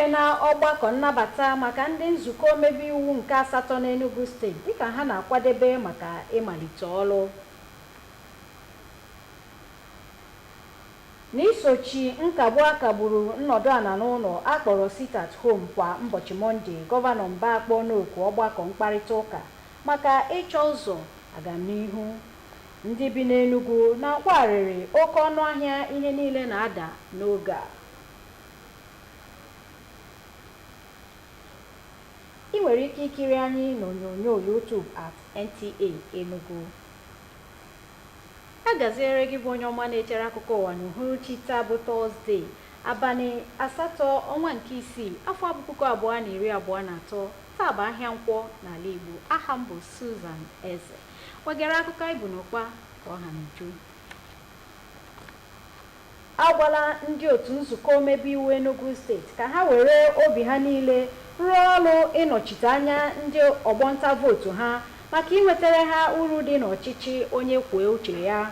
esonyere na ọgbakọ nnabata maka ndị nzukọ omebe iwu nke asatọ n'Enugu steeti dịka ha na-akwadebe maka ịmalite ọrụ. N'isochi nkagbu akagburu nnọdụ ana n'ụlọ akpọrọ sit at home kwa ụbọchị Mọnde, gọvanọ Mba akpọ n'oku ọgbakọ mkparịta ụka maka ịchọ ụzọ agamnihu. Ndị bi n'Enugu na-akwarịrị oke ọnụ ahịa ihe niile na-ada n'oge a. Ị nwere ike ikiri anyị n'onyonyo YouTube at Nta Enugu. A gaziere gị bụ onye ọma na-echere akụkọ ụwa n'uhuruchi taa bụ Tọzdee, abalị 8 ọnwa nke 6 afọ 2023. Taa bụ ahịa Nkwọ n'ala Igbo. Aha m bụ Susan Eze. Wegara akụkọ ibu n'ụkpa ka ọha n'uju. Agwala ndị otu nzukọ omebe iwu Enugu steeti ka ha were obi ha niile rụọ ọrụ ịnọchite anya ndị ọgbọnta vootu ha maka inwetara ha uru dị n'ọchịchị onye kwuo uche ya.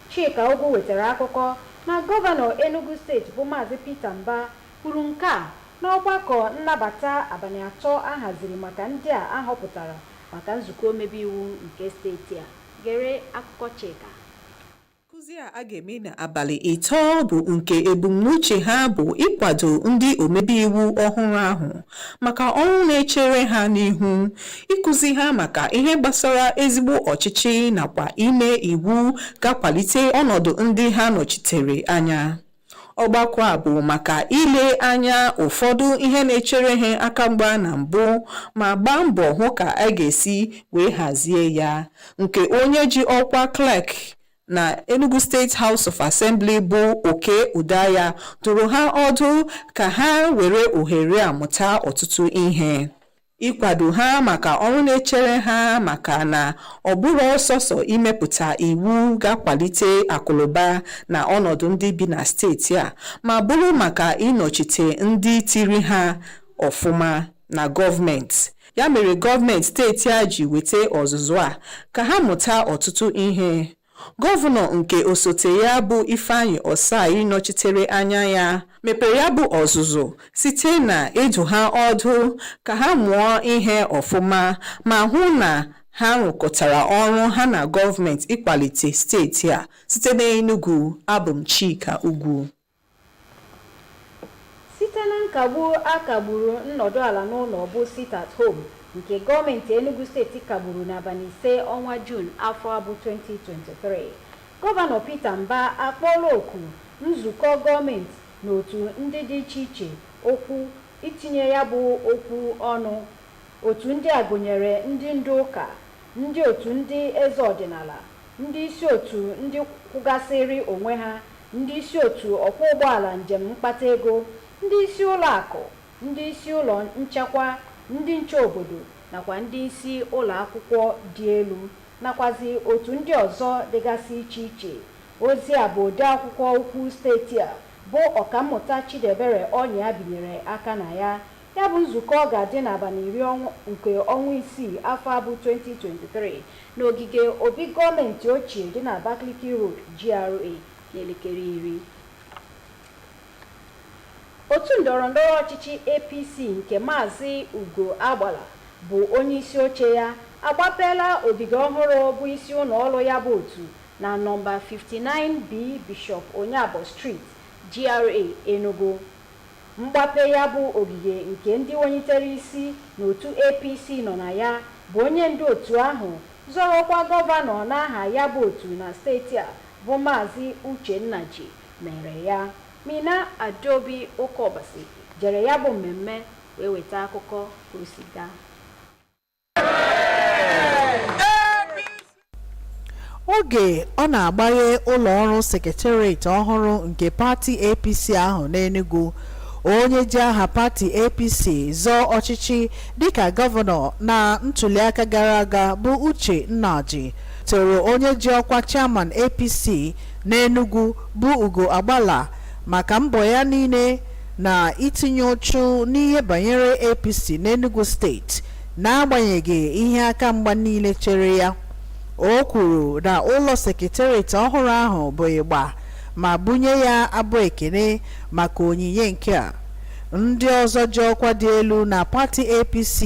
Chika Ogwu wetara akụkọ na gọvanọ Enugu steeti bụ Maazị Peter Mba kwuru nke a n'ọgbakọ nnabata abalị 3 ahaziri maka ndị a ahọpụtara maka nzukọ omebe iwu nke steeti a. Gere akụkọ Chika. Nkụzi a ga-eme n'abalị 3 bụ nke ebumnuche ha bụ ịkwado ndị omebe iwu ọhụrụ ahụ maka ọrụ na-echere ha n'ihu, ịkụzi ha maka ihe gbasara ezigbo ọchịchị nakwa ime iwu ga-akwalite ọnọdụ ndị ha nọchitere anya. Ọgbakọ a bụ maka ile anya ụfọdụ ihe na-echere ha aka mgba na mbụ ma gbaa mbọ hụ ka a ga-esi wee hazie ya, nke onye ji ọkwa clerk na Enugu State House of Assembly bụ Oke Udaya dụrụ ha ọdụ ka ha were ohere a mụta ọtụtụ ihe, ịkwado ha maka ọrụ na-echere ha maka na ọ bụrụ ọsọsọ imepụta iwu ga-akwalite akụlụba na ọnọdụ ndị bi na steeti a, ma bụrụ maka ịnọchite ndị tiri ha ọfụma na gọọmenti. Ya mere gọọmenti steeti a ji weta ọzụzụ a ka ha mụta ọtụtụ ihe. Gọvanọ nke osote ya bụ Ifeanyi Osai nọchitere anya ya mepere ya bụ ọzụzụ site na ịdụ ha ọdụ ka ha mụọ ihe ọfụma ma hụ na ha rụkọtara ọrụ ha na gọọmenti ịkwalite steeti a. Site n'Enugu, abụ m Chika Ugwu. Site na nkagbu akagburu nnọdụ ala n'ụlọ bụ sit at home nke gọọmenti Enugu steeti kagburu n'abalị 5 ọnwa Juun afọ 2023, gọvanọ Peter Mba akpọọla oku nzukọ gọọmenti na otu ndị dị iche iche okwu itinye ya bụ okwu ọnụ. Otu ndị a gụnyere ndị ndu ụka, ndị otu ndị eze ọdịnala, ndị isi otu ndị kwụgasịrị onwe ha, ndị isi otu ọkwọ ụgbọala njem mkpata ego, ndị isi ụlọ akụ, ndị isi ụlọ nchekwa, ndị nche obodo nakwa ndị isi ụlọ akwụkwọ dị elu nakwazi otu ndị ọzọ dịgasị iche iche. Ozi a bụ ode akwụkwọ ukwu steeti a bụ ọkammụta Chidebere Ọnya binyere aka na ya. Ya bụ nzukọ ga-adị n'abalị 10 nke ọnwa 6 afọ 2023 n'ogige obi gọọmenti ochie dị na Abakaliki Road GRA n'elekere 10. Otu ndọrọndọrọ ọchịchị APC nke Maazị Ugo Agbala bụ onye isi oche ya agbapela ogige ọhụrụ bụ isi ụlọ ọrụ ya bụ otu na nọmba 59B Bishop Onyabo Street, GRA Enugu. Mgbape ya bụ ogige nke ndị wenyitere isi n'otu APC nọ na ya bụ onye ndu otu ahụ zọrọkwa gọvanọ n'aha ya bụ otu na steeti a bụ Maazị Uchenna Ji mere ya. Mina Adobi Okobasi jere ya bụ mmemme wee weta akụkọ ka o si gaa. Oge ọ na-agbaghe ụlọ ọrụ sekretariat ọhụrụ nke pati APC ahụ n'Enugu, onye ji aha pati APC zọọ ọchịchị dịka gọvanọ na ntuliaka gara aga bụ Uche Nnaji toro onye ji ọkwa chairman APC n'Enugu bụ Ugo Agbala maka mbọ ya niile na itinye uchu n'ihe banyere APC n'Enugu steeti n'agbanyeghị ihe aka mgba niile chere ya. O kwuru na ụlọ sekretariat ọhụrụ ahụ bụ ịgba ma bunye ya abụ ekene maka onyinye nke a. ndị ọzọ ji ọkwa dị elu na pati APC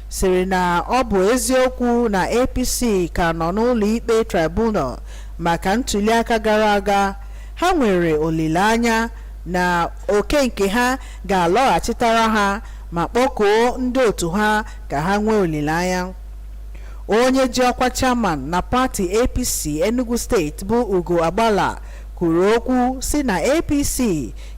siri na ọ bụ eziokwu na APC ka nọ n'ụlọ ikpe tribunal maka ntuliaka gara aga. Ha nwere olileanya na oke nke ha ga-alọghachitara ha ma kpọkuo ndị otu ha ka ha nwee olileanya. Onye ji ọkwa chairman na pati APC Enugu steeti bụ Ugo Agbala kwuru okwu si na APC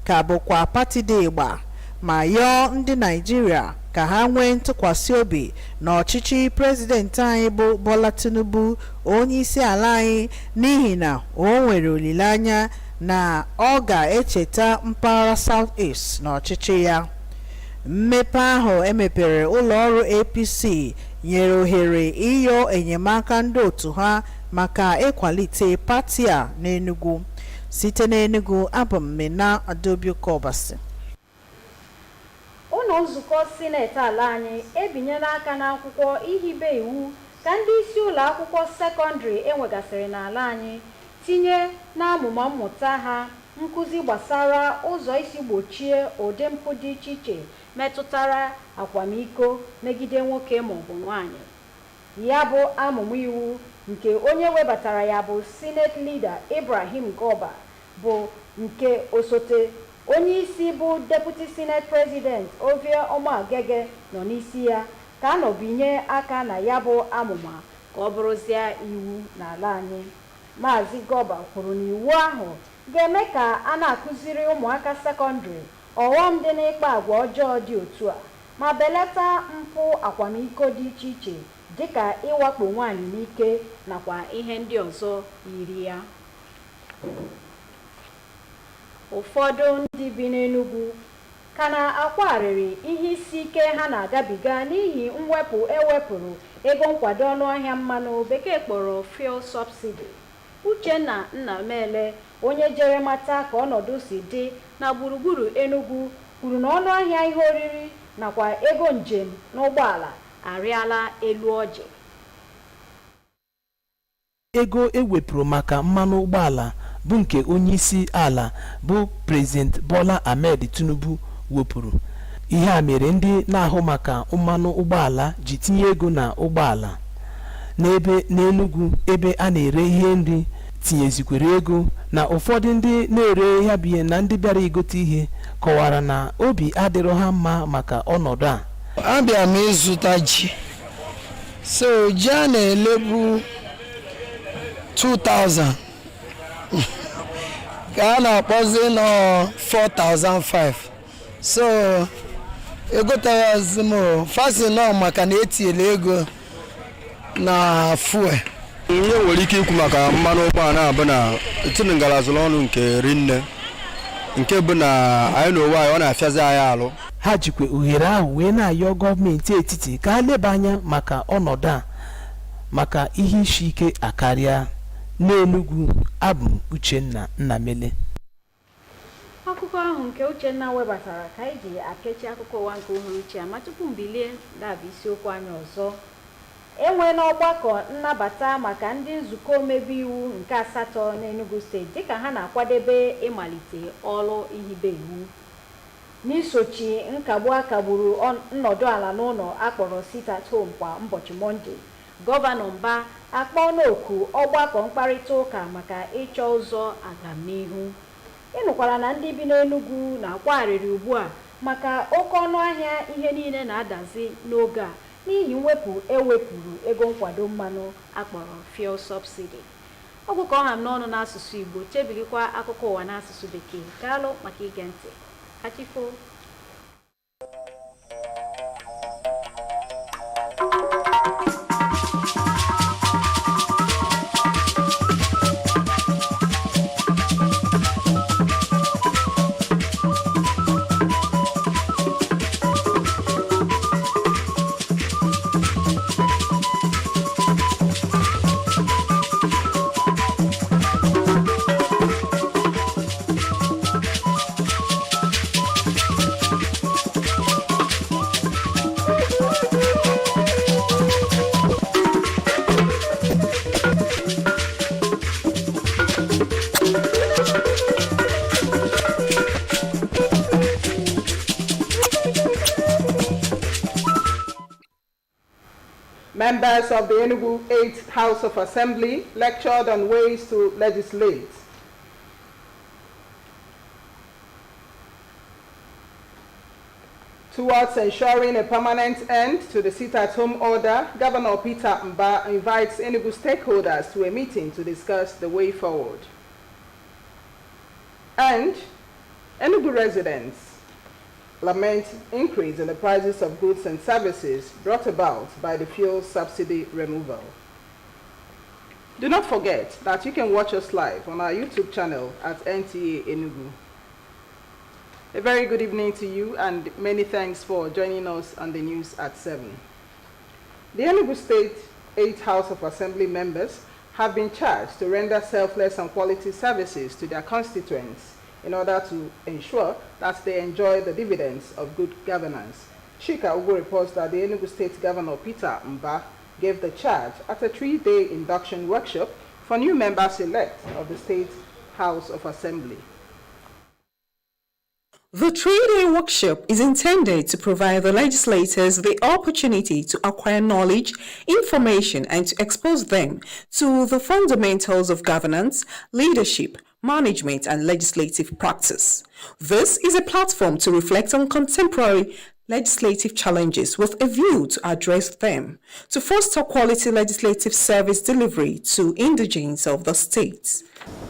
ka bụkwa pati dị ịgba ma yọọ ndị Naịjirịa ka ha nwee ntụkwasị obi n'ọchịchị prezidenti anyị bụ Bola Tinubu onye isi ala anyị n'ihi na o nwere olileanya na ọ ga-echeta mpaghara South East n'ọchịchị ya. Mmepe ahụ emepere ụlọ ọrụ APC nyere ohere ịyọ enyemaka ndị otu ha maka ịkwalite pati a n'Enugu. Site n'Enugu, abụ m Nta Enugu. Ụlọ nzukọ sineti ala anyị ebinyela aka n'akwụkwọ ihibe iwu ka ndị isi ụlọ akwụkwọ sekọndịrị enwegasịrị n'ala anyị tinye n'amụma mmụta ha nkụzi gbasara ụzọ isi gbochie ụdị mpụ dị iche iche metụtara akwamiko megide nwoke maọbụ nwaanyị. Ya bụ amụma iwu nke onye webatara ya bụ Senate Leader Ibrahim Goba bụ nke osote onye isi bụ Deputy Senate President Ovie Omagege nọ n'isi ya ka a nọbinye aka na ya bụ amụma ka ọ bụrụzie iwu n'ala anyị. Maazị Goba kwuru na iwu ahụ ga-eme ka a na-akụziri ụmụaka sekọndịrị ọghọm dị n'ịkpa agwa ọjọọ dị otu a ma belata mpụ akwamiko dị iche iche dịka ịwakpo nwaanyị n'ike nakwa ihe ndị ọzọ yiri ya. Ụfọdụ ndị bi n'Enugu ka na-akwarịrị ihe isi ike ha na-agabiga n'ihi mwepụ ewepụrụ ego nkwado ọnụahịa mmanụ bekee kpọrọ fuel subsidy. Uchenna Nnamele, onye jere mata ka ọnọdụ si dị na gburugburu Enugu, kwuru na ọnụahịa ihe oriri nakwa ego njem n'ụgbọala arịala elu ọjị. Ego ewepụrụ maka mmanụ ụgbọala bụ nke onye isi ala bụ President Bola Ahmed Tinubu wepụrụ. Ihe a mere ndị na-ahụ maka mmanụ ụgbọala ji tinye ego na ụgbọala. N'Enugu ebe a na-ere ihe nri tinyezikwere ego na ụfọdụ ndị na-ere ya bụ ihe na ndị bịara igote ihe kọwara na obi adịrọ ha mma maka ọnọdụ a. Abịa m ịzụta ji, so ji a na-elebu 2,000 ka a na-akpọzi nọ 4,500, so egotaghịzi m fasi nọ maka na etinyela ego na fuel. Ihe nwere ike ikwu maka mmanụ ụgbọala bụ na etinye ngalazụlụ ọnụ nke rinne nke bụ na anyị na onwe anyị ọ na-afịazi anyị alụ. Ha jikwa ohere ahụ wee na-ayọ gọọmenti etiti ka ha leba anya maka ọnọdụ a maka ihe isi ike akarịa. N'Enugu, abụ m Uchenna Nnamele. Akụkọ ahụ nke Uchenna webatara ka anyị ji akechi akụkọ ụwa nke uhuruchi ma tupu mbilie na-abụ isiokwu anyị ọzọ. Enweela ọgbakọ nnabata maka ndị nzukọ omebe iwu nke 8 n'Enugu steeti dịka ha na-akwadebe ịmalite ọrụ ihibe iwu. N'isochi nkagbu akagburu nnọdụ ala n'ụlọ akpọrọ Sit at Home kwa ụbọchị Mọnde, Gọvanọ Mba akpọọla oku ọgbakọ mkparịta ụka maka ịchọ ụzọ agamnihu. Ịnụkwara na ndị bi n'Enugu na-akwarịrị ugbu a maka oke ọnụahịa ihe niile na-adazi n'oge a n'ihi mwepụ ewepụrụ ego nkwado mmanụ akpọrọ fuel subsidy. Ọgwụ ka ọha m n'ọnụ n'asụsụ Igbo, chebilikwa akụkọ ụwa n'asụsụ Bekee. Daalụ maka ige ntị. Kachifo. Members of the Enugu 8th House of Assembly lectured on ways to legislate. Towards ensuring a permanent end to the sit-at-home order, Governor Peter Mba invites Enugu stakeholders to a meeting to discuss the way forward. And Enugu residents lament increase in the prices of goods and services brought about by the fuel subsidy removal. Do not forget that you can watch us live on our YouTube channel at Nta Enugu. A very good evening to you and many thanks for joining us on the news at 7. The Enugu State 8th House of Assembly members have been charged to render selfless and quality services to their constituents in order to ensure that they enjoy the dividends of good governance. Chika Ugo reports that the Enugu State Governor Peter Mba gave the charge at a 3-day induction workshop for new members-elect of the State House of Assembly. The 3-day workshop is intended to provide the legislators the opportunity to acquire knowledge, information, and to expose them to the fundamentals of governance, leadership, management, and legislative practice. This is a platform to reflect on contemporary legislative challenges with a view to address them, to foster quality legislative service delivery to indigents of the state.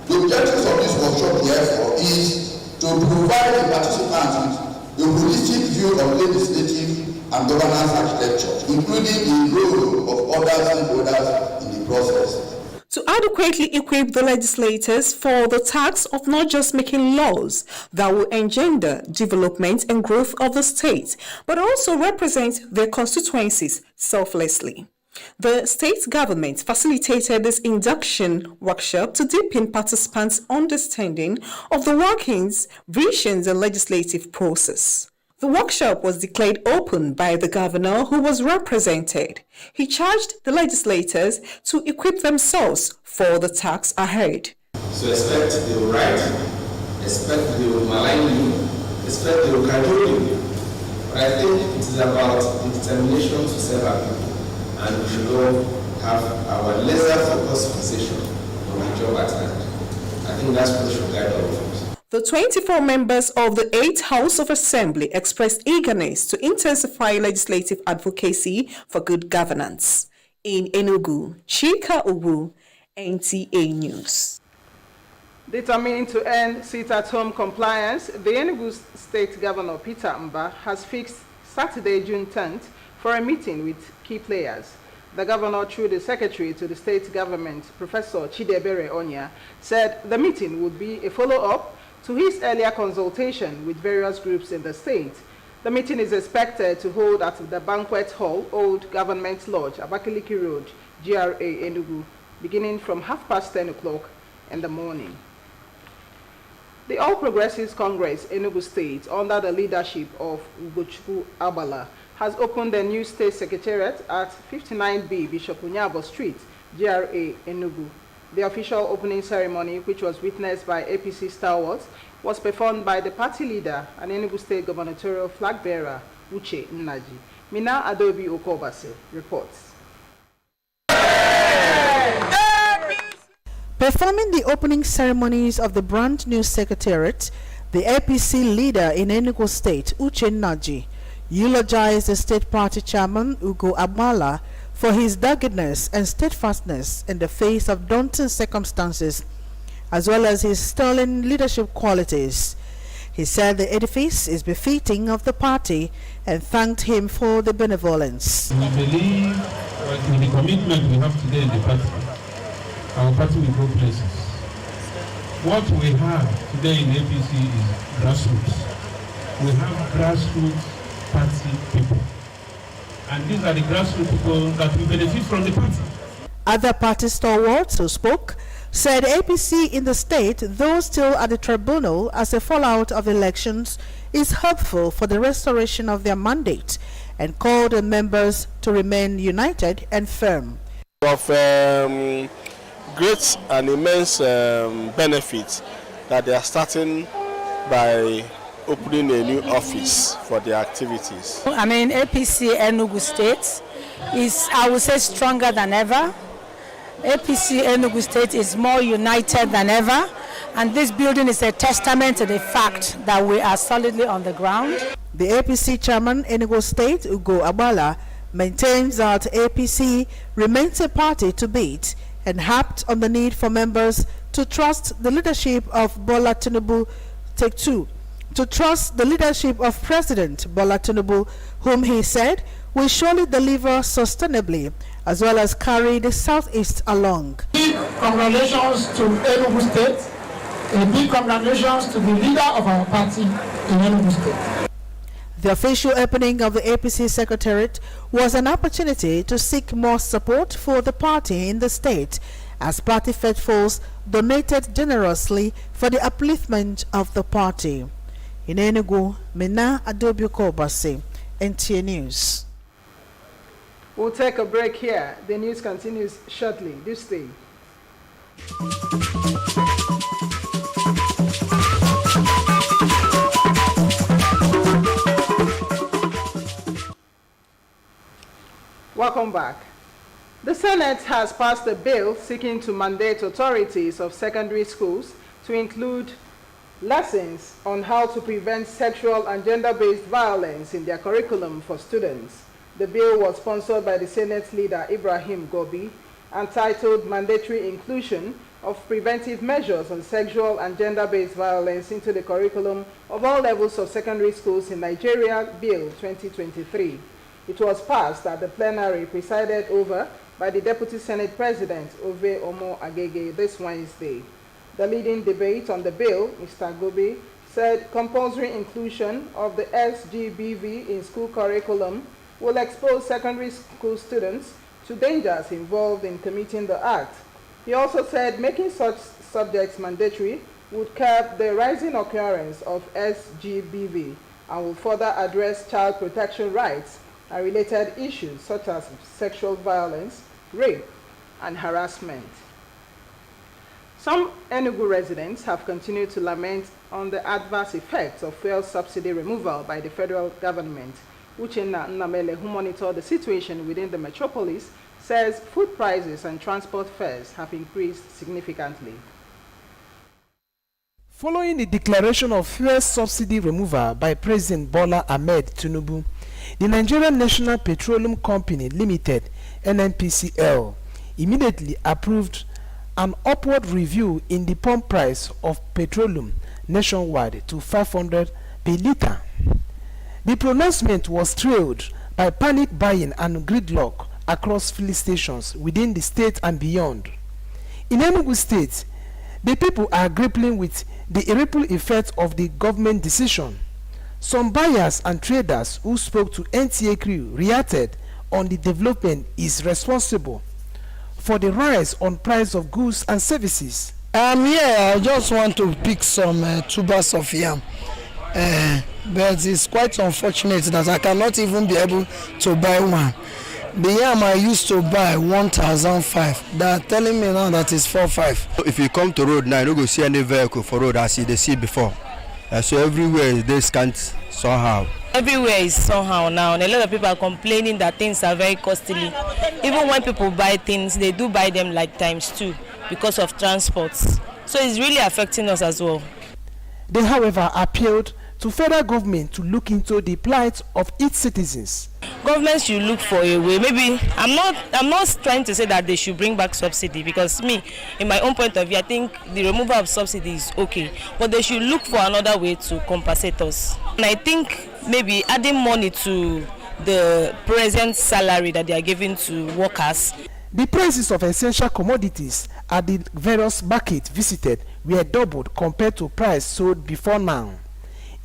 The objectives of this workshop, therefore, is to provide the participants with a holistic view of legislative and governance architecture, including the role of other stakeholders in the process. To adequately equip the legislators for the task of not just making laws that will engender development and growth of the state, but also represent their constituencies selflessly. The state government facilitated this induction workshop to deepen participants' understanding of the workings, visions, and legislative process. The workshop was declared open by the governor, who was represented. He charged the legislators to equip themselves for the task ahead. So expect they will write, expect they will malign you, expect they will cajole you. But I think it is about the determination to serve our people. And we should all have our laser-focused position on the job at hand. I think that's what should guide all of us. The 24 members of the 8th House of Assembly expressed eagerness to intensify legislative advocacy for good governance. In Enugu, Chika Ubu, NTA News. Determined to end sit-at-home compliance, the Enugu State Governor Peter Mba has fixed Saturday, June 10th, for a meeting with key players. The governor, through the secretary to the state government, Professor Chidebere Onya, said the meeting would be a follow-up to his earlier consultation with various groups in the state. The meeting is expected to hold at the Banquet Hall, Old Government Lodge, Abakaliki Road, GRA, Enugu, beginning from 10:30 in the morning. The All Progressives Congress, Enugu State, under the leadership of Ugochukwu Abala, has opened a new state secretariat at 59B Bishop Unyabo Street, GRA, Enugu. The official opening ceremony, which was witnessed by APC stalwarts, was performed by the party leader and Enugu State gubernatorial flag bearer, Nta Enugu. Mina Adobe Okobase reports. Performing the opening ceremonies of the brand new secretariat, the APC leader in Enugu State, Nta Enugu, eulogized the state party chairman, Ugo Abala, for his doggedness and steadfastness in the face of daunting circumstances, as well as his sterling leadership qualities. He said the edifice is befitting of the party and thanked him for the benevolence. We believe with the commitment we have today in the party, our party will go places. What we have today in APC is grassroots. We have grassroots party people, and these are the grassroots people that will benefit from the party. Other party stalwarts who spoke said APC in the state, though still at the tribunal as a fallout of elections, is hopeful for the restoration of their mandate and called on members to remain united and firm. Of great and immense benefits that they are starting by opening a new office for their activities. I mean, APC Enugu State is, I would say, stronger than ever. APC Enugu State is more united than ever, and this building is a testament to the fact that we are solidly on the ground. The APC chairman, Enugu State, Ugo Abala, maintains that APC remains a party to beat and harped on the need for members to trust the leadership of Bola Tinubu. Take two. To trust the leadership of President Bola Tinubu, whom he said will surely deliver sustainably, as well as carry the Southeast along. Big congratulations to Enugu State, and big congratulations to the leader of our party in Enugu State. The official opening of the APC Secretariat was an opportunity to seek more support for the party in the state, as party faithfuls donated generously for the upliftment of the party. In Enugu, Nta Enugu, Nta News. We'll take a break here. The news continues shortly. Do stay. Welcome back. The Senate has passed a bill seeking to mandate authorities of secondary schools to include lessons on how to prevent sexual and gender-based violence in their curriculum for students. The bill was sponsored by the Senate leader Ibrahim Gobi and titled Mandatory Inclusion of Preventive Measures on Sexual and Gender-Based Violence into the Curriculum of All Levels of Secondary Schools in Nigeria, Bill 2023. It was passed at the plenary presided over by the Deputy Senate President, Ove Omo Agege, this Wednesday. The leading debate on the bill, Mr. Gobi, said compulsory inclusion of the SGBV in school curriculum will expose secondary school students to dangers involved in committing the act. He also said making such subjects mandatory would curb the rising occurrence of SGBV and will further address child protection rights and related issues such as sexual violence, rape, and harassment. Some Enugu residents have continued to lament on the adverse effects of fuel subsidy removal by the federal government. Uchenna Nnamele, who monitored the situation within the metropolis, says food prices and transport fares have increased significantly. Following the declaration of fuel subsidy removal by President Bola Ahmed Tinubu, the Nigerian National Petroleum Company Limited, NNPCL, immediately approved an upward review in the pump price of petroleum nationwide to 500 per litre. The pronouncement was trailed by panic buying and gridlock across filling stations within the state and beyond. In Enugu State, the people are grappling with the ripple effect of the government decision. Some buyers and traders who spoke to NTA Crew reacted on the development is responsible for the rise on price of goods and services. Yeah, I just want to pick some tubers of yam. But it's quite unfortunate that I cannot even be able to buy one. The yam I used to buy 1,005. They are telling me now that it's 4,500. If you come to road now, you don't go see any vehicle for road as you see before. So everywhere they scant somehow. Everywhere is somehow now, and a lot of people are complaining that things are very costly. Even when people buy things, they do buy them like ×2 because of transports. So it's really affecting us as well. They, however, appealed to federal government to look into the plight of its citizens. Government should look for a way. Maybe I'm not trying to say that they should bring back subsidy, because me, in my own point of view, I think the removal of subsidy is okay, but they should look for another way to compensate us. And I think maybe adding money to the present salary that they are giving to workers. The prices of essential commodities at the various markets visited were doubled compared to price sold before now.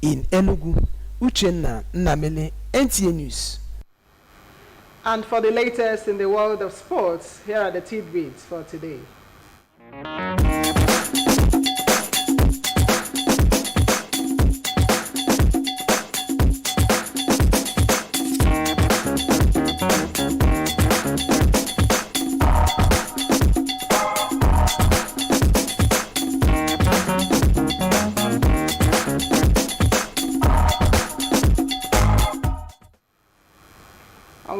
In Enugu, Uchenna Nnamele, NTA News. And for the latest in the world of sports, here are the tidbits for today.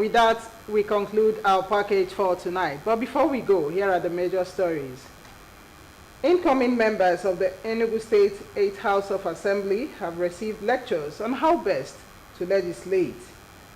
with that, we conclude our package for tonight. But before we go, here are the major stories. Incoming members of the Enugu State 8th House of Assembly have received lectures on how best to legislate.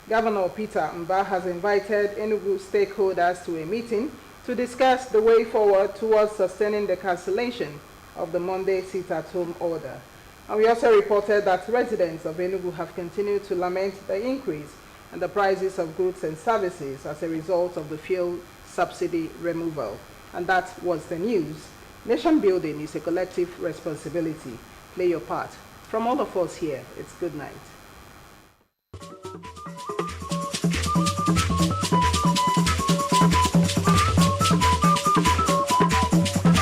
Governor Peter Mba has invited Enugu stakeholders to a meeting to discuss the way forward towards sustaining the cancellation of the Monday sit-at-home order. And we also reported that residents of Enugu have continued to lament the increase in the prices of goods and services as a result of the fuel subsidy removal. And that was the news. Nation building is a collective responsibility. Play your part. From all of us here, it's good night.